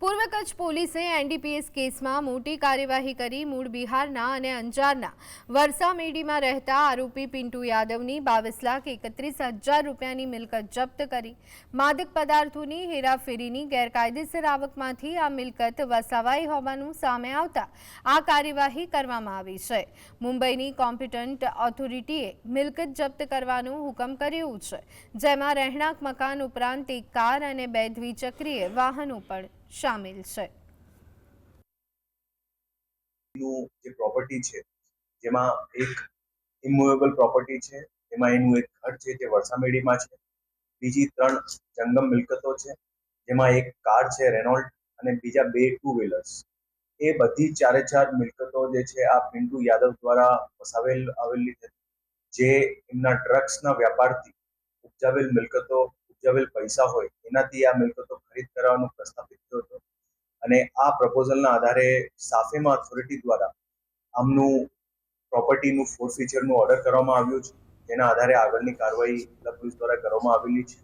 પૂર્વ કચ્છ પોલીસે એનડીપીએસ કેસમાં મોટી કાર્યવાહી કરી મૂળ બિહારના અને અંજારના વરસામેડીમાં રહેતા આરોપી પિન્ટુ યાદવની 22,31,000 રૂપિયાની મિલકત જપ્ત કરી। માદક પદાર્થોની હેરાફેરીની ગેરકાયદેસર આવકમાંથી આ મિલકત વસાવાઈ હોવાનું સામે આવતા આ કાર્યવાહી કરવામાં આવી છે। મુંબઈની કોમ્પિટન્ટ ઓથોરિટીએ મિલકત જપ્ત કરવાનો હુકમ કર્યો છે, જેમાં રહેણાંક મકાન ઉપરાંત એક કાર અને 2 દ્વિચક્રીય વાહનો પણ શામિલ છે। જે પ્રોપર્ટી છે જેમાં એક ઇમૂવેબલ પ્રોપર્ટી છે, જેમાં એનું એક ઘર છે જે વરસામેડીમાં છે, બીજી 3 જંગમ મિલકતો છે, જેમાં એક કાર છે રેનોલ્ટ અને બીજા 2 ટુ વ્હીલર્સ। એ બધી ચારે ચાર મિલકતો જે છે આ પિન્ટુ યાદવ દ્વારા આવેલી છે, જે એમના ડ્રગ્સના વ્યાપારથી ઉપજાવેલ મિલકતો, ઉપજાવેલ પૈસા હોય એનાથી આ મિલકતો ખરીદ કરવાનો પ્રસ્તાવિત થયો હતો અને આ પ્રપોઝલના આધારે સાફેમા ઓથોરિટી દ્વારા આમનું પ્રોપર્ટીનું ફોરફીચરનું ઓર્ડર કરવામાં આવ્યું છે, જેના આધારે આગળની કાર્યવાહી પોલીસ દ્વારા કરવામાં આવેલી છે।